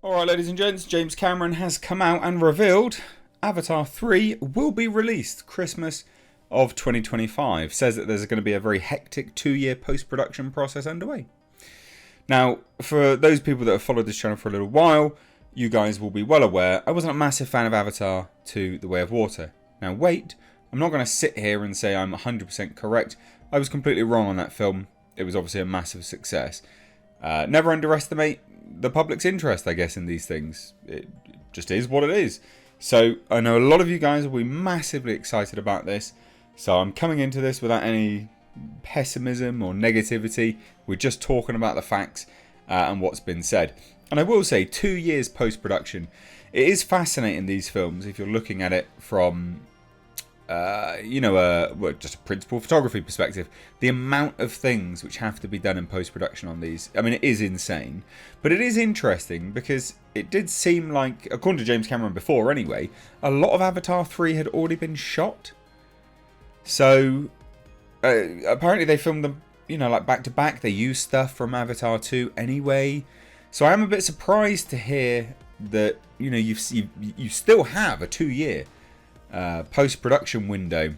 Alright, ladies and gents, James Cameron has come out and revealed Avatar 3 will be released Christmas of 2025. Says that there's going to be a very hectic 2-year post-production process underway. Now, for those people that have followed this channel for a little while, you guys will be well aware I wasn't a massive fan of Avatar 2 The Way of Water. Now wait, I'm not going to sit here and say I'm 100% correct. I was completely wrong on that film. It was obviously a massive success. Never underestimate the public's interest, I guess, in these things. It just is what it is. So I know a lot of you guys will be massively excited about this. So I'm coming into this without any pessimism or negativity. We're just talking about the facts and what's been said. And I will say, 2 years post-production, it is fascinating, these films, if you're looking at it from just a principal photography perspective. The amount of things which have to be done in post-production on these, I mean, it is insane. But it is interesting because it did seem like, according to James Cameron before anyway, a lot of Avatar 3 had already been shot. So apparently they filmed them, like back to back. They used stuff from Avatar 2 anyway. So I am a bit surprised to hear that you still have a 2-year post-production window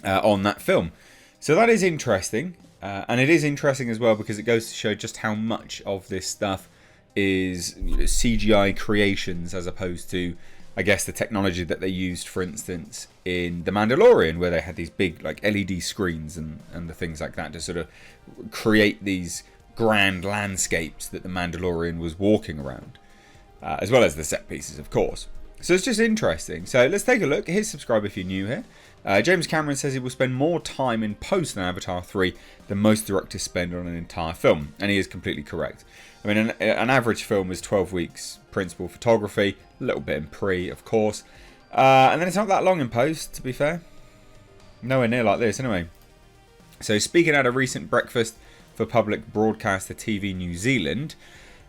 on that film. So that is interesting, and it is interesting as well because it goes to show just how much of this stuff is CGI creations as opposed to, I guess, the technology that they used, for instance, in The Mandalorian, where they had these big like LED screens and the things like that to sort of create these grand landscapes that the Mandalorian was walking around, as well as the set pieces, of course. So it's just interesting. So let's take a look. Hit subscribe if you're new here. James Cameron says he will spend more time in post than Avatar 3 than most directors spend on an entire film. And he is completely correct. I mean, an average film is 12 weeks principal photography, a little bit in pre, of course. And then it's not that long in post, to be fair. Nowhere near like this, anyway. So speaking at a recent breakfast for public broadcaster TV New Zealand,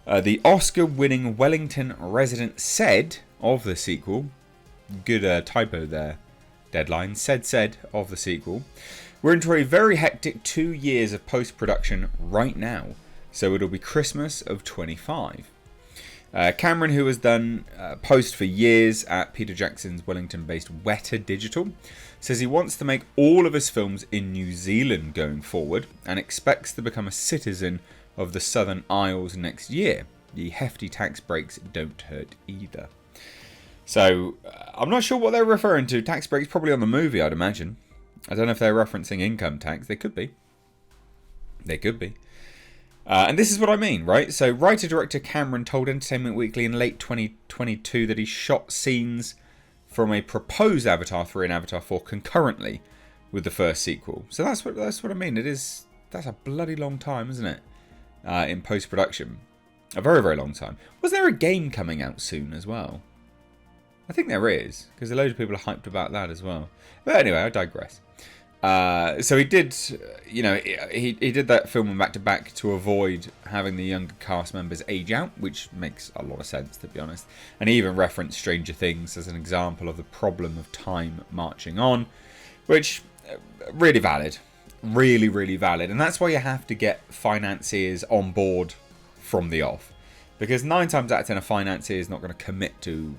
the Oscar-winning Wellington resident said of the sequel, good typo there, deadline, said of the sequel, we're into a very hectic 2 years of post-production right now, so it'll be Christmas of 25. Cameron, who has done post for years at Peter Jackson's Wellington-based Weta Digital, says he wants to make all of his films in New Zealand going forward and expects to become a citizen of the Southern Isles next year. The hefty tax breaks don't hurt either. So, I'm not sure what they're referring to. Tax breaks probably on the movie, I'd imagine. I don't know if they're referencing income tax. They could be. They could be. And this is what I mean, right? So, writer-director Cameron told Entertainment Weekly in late 2022 that he shot scenes from a proposed Avatar 3 and Avatar 4 concurrently with the first sequel. So that's what I mean. That's a bloody long time, isn't it? In post-production. A very, very long time. Was there a game coming out soon as well? I think there is, because a load of people are hyped about that as well. But anyway, I digress. So he did, he did that film back to back to avoid having the younger cast members age out, which makes a lot of sense, to be honest. And he even referenced Stranger Things as an example of the problem of time marching on, which really valid, really, really valid. And that's why you have to get financiers on board from the off, because 9 times out of 10 a financier is not going to commit to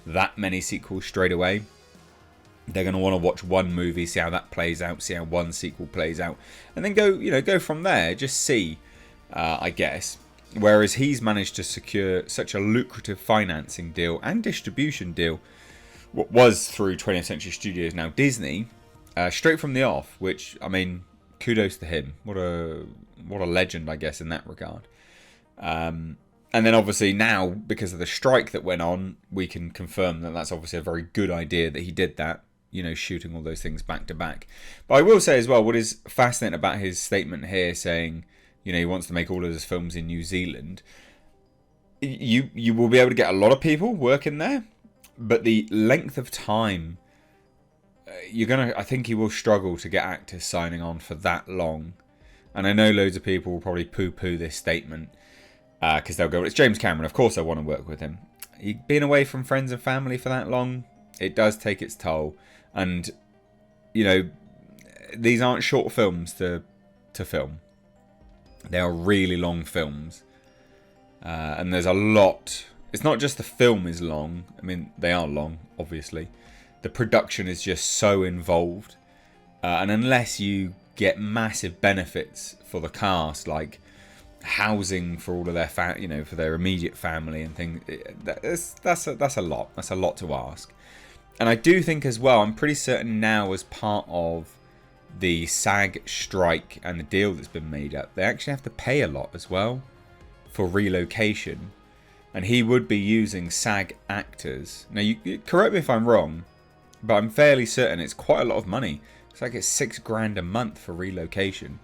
that many sequels straight away. They're going to want to watch one movie, see how that plays out, see how one sequel plays out, and then go from there. Just see, I guess. Whereas he's managed to secure such a lucrative financing deal and distribution deal, what was through 20th Century Studios, now Disney, straight from the off. Which, I mean, kudos to him. What a legend, I guess, in that regard. And then obviously now, because of the strike that went on, we can confirm that that's obviously a very good idea that he did that, shooting all those things back to back. But I will say as well, what is fascinating about his statement here saying, he wants to make all of his films in New Zealand, you will be able to get a lot of people working there, but the length of time, I think he will struggle to get actors signing on for that long. And I know loads of people will probably poo-poo this statement, because they'll go, it's James Cameron, of course I want to work with him. Being away from friends and family for that long, it does take its toll. And, these aren't short films to film. They are really long films. And there's a lot. It's not just the film is long. I mean, they are long, obviously. The production is just so involved. And unless you get massive benefits for the cast, like housing for all of their for their immediate family and things, that's a lot. That's a lot to ask. And I do think as well, I'm pretty certain now, as part of the SAG strike and the deal that's been made up, they actually have to pay a lot as well for relocation. And he would be using SAG actors. Now, you correct me if I'm wrong, but I'm fairly certain it's quite a lot of money. It's like it's $6,000 a month for relocation.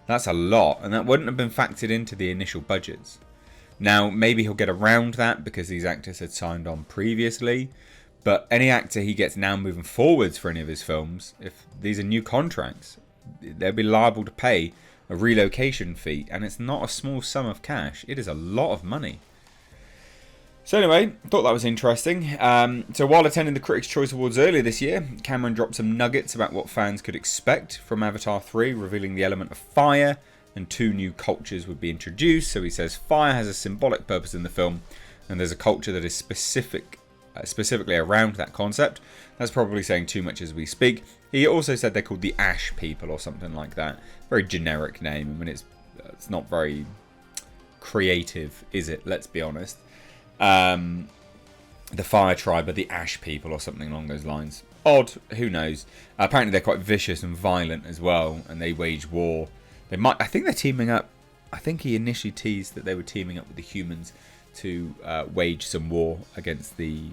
That's a lot, and that wouldn't have been factored into the initial budgets. Now, maybe he'll get around that because these actors had signed on previously. But any actor he gets now moving forwards for any of his films, if these are new contracts, they'll be liable to pay a relocation fee. And it's not a small sum of cash. It is a lot of money. So anyway, thought that was interesting. So while attending the Critics' Choice Awards earlier this year, Cameron dropped some nuggets about what fans could expect from Avatar 3, revealing the element of fire and 2 new cultures would be introduced. So he says fire has a symbolic purpose in the film, and there's a culture that is specifically around that concept. That's probably saying too much as we speak. He also said they're called the Ash People or something like that. Very generic name. I mean, it's not very creative, is it? Let's be honest. The Fire Tribe are the Ash People or something along those lines. Odd, who knows? Apparently they're quite vicious and violent as well, and they wage war. I think they're teaming up. I think he initially teased that they were teaming up with the humans to wage some war against the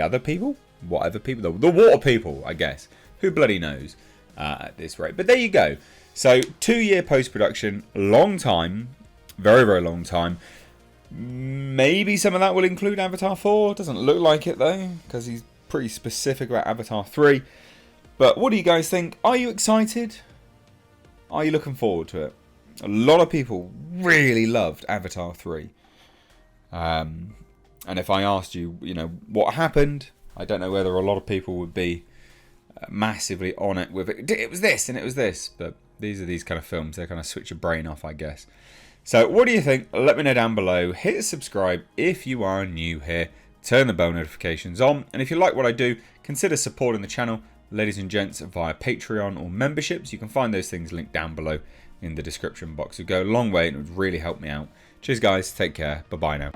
other people, whatever people, the water people, I guess. Who bloody knows at this rate? But there you go. So 2-year post-production, long time, very, very long time. Maybe some of that will include Avatar 4. Doesn't look like it though, because he's pretty specific about Avatar 3. But what do you guys think? Are you excited? Are you looking forward to it? A lot of people really loved Avatar 3. And if I asked you, what happened, I don't know whether a lot of people would be massively on it with it. It was this and it was this. But these are these kind of films. They kind of switch your brain off, I guess. So what do you think? Let me know down below. Hit subscribe if you are new here. Turn the bell notifications on. And if you like what I do, consider supporting the channel, ladies and gents, via Patreon or memberships. You can find those things linked down below in the description box. It would go a long way and it would really help me out. Cheers guys. Take care. Bye-bye now.